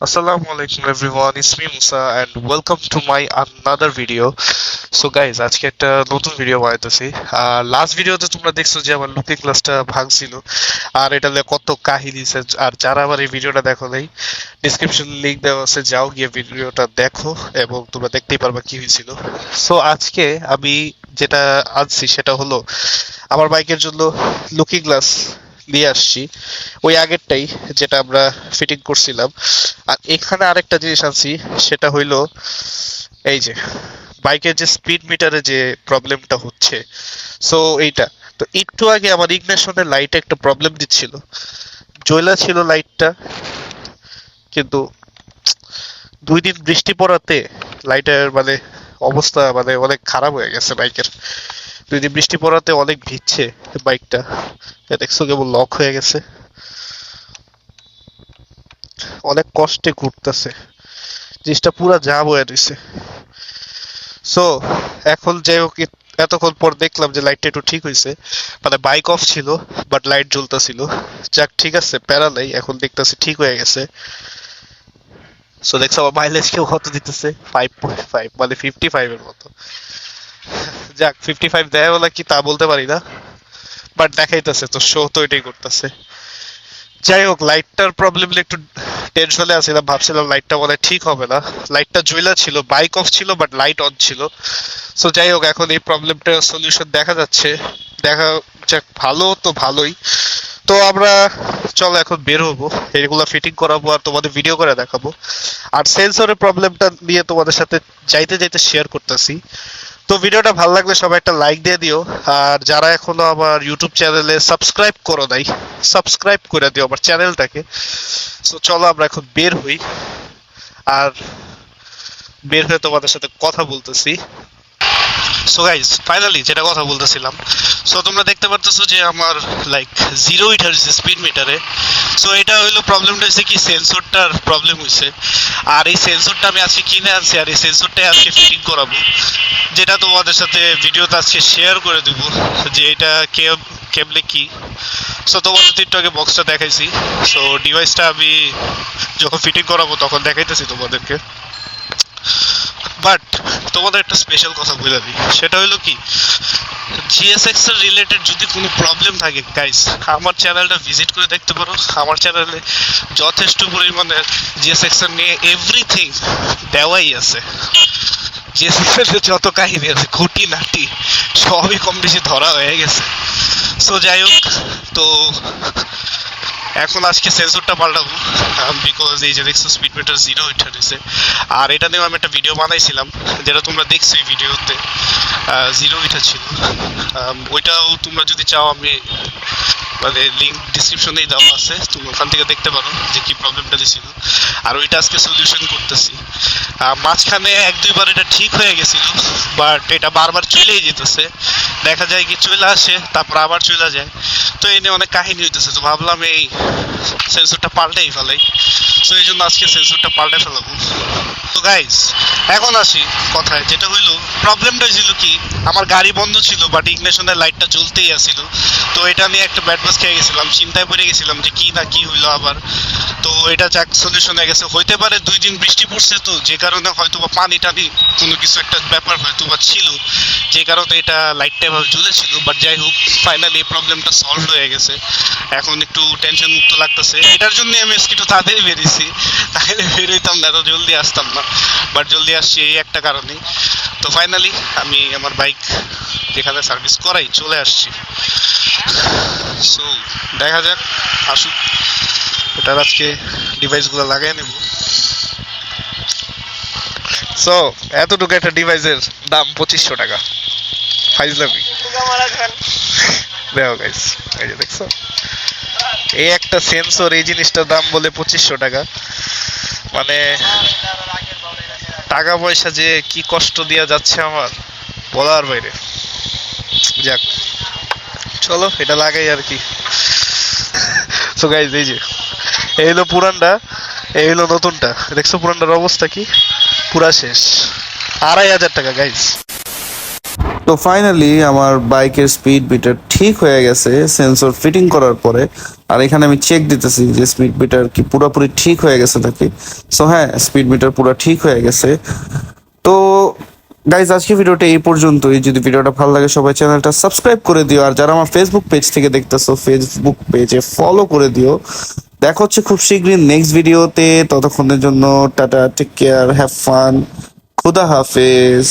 Assalamu alaikum everyone, it's me Musa and welcome to my another video. So guys, আজকে একটা নতুন video বানাইতেছি। Last ভিডিওতে তোমরা দেখছো যে আমার লুকিং গ্লাসটা ভাঙছিল আর এটা নিয়ে কত কাহিনী আছে। আর যারা আমার এই ভিডিওটা দেখো নাই, ডিসক্রিপশন লিংক দেওয়া আছে, যাও গিয়ে ভিডিওটা দেখো এবং তোমরা দেখতেই পারবা কি হয়েছিল। সো আজকে আমি যেটা আনছি সেটা হলো আমার বাইকের জন্য লুকিং গ্লাস নিয়ে আসছি, ওই আগেরটাই যেটা আমরা ফিটিং করছিলাম। আর এখানে আরেকটা জিনিস আনছি, সেটা হইলো এই যে বাইকের যে স্পিড মিটারে যে প্রবলেমটা হচ্ছে। সো এইটা তো একটু আগে আমার ইগনিশনের লাইটে একটা প্রবলেম দিচ্ছিল, জ্বলা ছিল লাইটটা, কিন্তু 2 দিন বৃষ্টি পড়াতে লাইটের অবস্থা অনেক খারাপ হয়ে গেছে বাইকের। 2 দিন বৃষ্টি পড়াতে অনেক ভিজছে বাইকটা, দেখছো কেবল লক হয়ে গেছে, অনেক কষ্টে ঘুরতেছে, জিনিসটা পুরা জাম হয়ে রয়েছে। সো এখন যাই হোক, এতক্ষণ পর দেখলাম যে লাইটটা একটু ঠিক হয়েছে, বাইক অফ ছিল বাট লাইট জ্বলতেছিল। যাক ঠিক আছে, প্যারা নাই, এখন দেখতেছি ঠিক হয়ে গেছে। সো দেখছো আমার মাইলেজ কেউ কত দিতেছে, 5.5 55 এর মতো। যাক 55 দেয় বলা কি তা বলতে পারি না, বাট দেখাইতেছে তো, শো তো এটাই করতেছে। যাই হোক, লাইটটার প্রবলেম একটু টেনশনে আছিলাম, ভাবছিলাম লাইটটা বলে ঠিক হবে না। লাইটটা জ্বলা ছিল, বাইক অফ ছিল বাট লাইট অন ছিল। সো যাই হোক, এখন এই প্রবলেমটার সলিউশন দেখা যাচ্ছে, দেখা যাক, ভালো তো ভালোই। তো আমরা চলো এখন বের হবো, এগুলো ফিটিং করাবো আর তোমাদের ভিডিও করে দেখাবো। আর সেন্সরের প্রবলেমটা নিয়ে তোমাদের সাথে যাইতে যাইতে শেয়ার করতেছি। তো ভিডিওটা ভালো লাগলে সবাই একটা লাইক দিয়ে দিও, আর যারা এখনো আমার ইউটিউব চ্যানেলে সাবস্ক্রাইব করো নাই, সাবস্ক্রাইব করে দিও আমার চ্যানেলটাকে। সো চলো আমরা এখন বের হই, আর বের হয়ে তোমাদের সাথে কথা বলতেছি। সো গাইস, ফাইনালি যেটা কথা বলতেছিলাম, সো তোমরা দেখতে পারতেছো যে আমার লাইক 0 হিট হয়েছে স্পিড মিটারে। সো এটা হইলো প্রবলেমটা হয়েছে কি, সেন্সরটার প্রবলেম হয়েছে। আর এই সেন্সরটা আমি আজকে কিনে আনছি, আর এই সেন্সরটাই আজকে ফিটিং করাবো, যেটা তোমাদের সাথে ভিডিওতে আজকে শেয়ার করে দিব যে এটা কেবলে কি। সো তোমাদের একটু আগে বক্সটা দেখাইছি, সো ডিভাইসটা আমি যখন ফিটিং করাবো তখন দেখাইতেছি তোমাদেরকে। বাট তোমাদের একটা স্পেশাল কথা বলে দিই, সেটা হলো কি, জিএসএক্স এর রিলেটেড যদি কোনো প্রবলেম থাকে গাইস, আমার চ্যানেলটা ভিজিট করে দেখতে পারো। আমার চ্যানেলে যথেষ্ট পরিমাণে জিএসএক্স এর নিয়ে এভরিথিং দেওয়াই আছে। জিএসএক্স এর যত কাহিনী আছে, খুঁটি নাটি সবই কম বেশি ধরা হয়ে গেছে। সো যাই হোক, তো এখন আজকে সেন্সরটা পাল্টাবো, বিকজ এই যে দেখছো স্পিড মিটার 0 হিট হয়েছে। আর এটা নিয়েও আমি একটা ভিডিও বানাইছিলাম, যেটা তোমরা দেখছো এই ভিডিওতে 0 হিট ছিল। ওইটাও তোমরা যদি চাও, আমি লিঙ্ক ডিসক্রিপশনেই দেওয়া আছে, তুমি ওখান থেকে দেখতে পারো যে কি প্রবলেমটা দিছিল। আর ওইটা আজকে সলিউশন করতেছি। মাঝখানে 1-2 বার এটা ঠিক হয়ে গেছিল, বাট এটা বারবার চলেই যেতেছে, দেখা যায় কি চলে আসে তারপর আবার চলে যায়। তো এই নিয়ে অনেক কাহিনী হইতেছে, তো ভাবলাম এই সেন্সরটা পাল্টাই ফেলাই। তো এই জন্য আজকে সেন্সরটা পাল্টে ফেলাবো। তো গাইস, এখন আসি কথায়, যেটা হইলো প্রবলেমটা ছিল কি, আমার গাড়ি বন্ধ ছিল বাট ইগনিশনের লাইটটা জ্বলতেই আছিল। তো এটা নিয়ে একটা ব্যাড বাস খেয়ে গেছিলাম, চিন্তায় পড়ে গেছিলাম যে কি না কি হইলো আবার। তো এটা যাক সলিউশন হয়ে গেছে। হইতে পারে 2 দিন বৃষ্টি পড়ছে, তো যে কারণে হয়তো বা পানি টানি কোনো কিছু একটা ব্যাপার হয়তো বা ছিল, যে কারণে এটা লাইটটা এভাবে জ্বলেছিল। বাট যাই হোক, ফাইনালি এই প্রবলেমটা সলভ হয়ে গেছে, এখন একটু টেনশন মুক্ত লাগতেছে। এটার জন্য আমি একটু তাড়াতাড়ি বেরিয়েছি, তাহলে বেরোইতাম না, এত জলদি আসতাম না। বাট জলদি আসছি এই একটা কারণেই। তো ফাইনালি আমি আমার বাইক যেখানে সার্ভিস করাই চলে আসছি। সো দেখা যাক, আসুক, এটার আজকে ডিভাইসগুলো লাগাই নেব। সো এতটুকু একটা ডিভাইসের দাম 2500 টাকা, ফাইজলামি। দেখো গাইস, এই যে দেখছো, এই একটা সেন্সর, এই জিনিসটার দাম বলে 2500 টাকা। টাকা পয়সা যে কি কষ্ট দিয়া যাচ্ছে আমার, বলার বাইরে। যাক চলো, এটা লাগাই আর কি। সো গাইস, এই যে এই হলো পুরানটা, এই হলো নতুনটা। দেখছো পুরানটার অবস্থা কি, পুরা শেষ। 2500 টাকা গাইস। তো ফাইনালি আমার বাইকের স্পিড মিটার ঠিক হয়ে গেছে সেন্সর ফিটিং করার পরে। আর এখানে আমি চেক দিতেছি যে স্পিড মিটার কি পুরোপুরি ঠিক হয়ে গেছে নাকি। সো হ্যাঁ, স্পিড মিটার পুরো ঠিক হয়ে গেছে। তো গাইজ, আজকে ভিডিওটা এই পর্যন্তই। যদি ভিডিওটা ভালো লাগে সবাই চ্যানেলটা সাবস্ক্রাইব করে দিও, আর যারা আমার ফেসবুক পেজ থেকে দেখতেছো ফেসবুক পেজে ফলো করে দিও। দেখা হচ্ছে খুব শীঘ্রই নেক্সট ভিডিওতে। ততক্ষণের জন্য tata, take care, have fun, খুদা হাফেজ।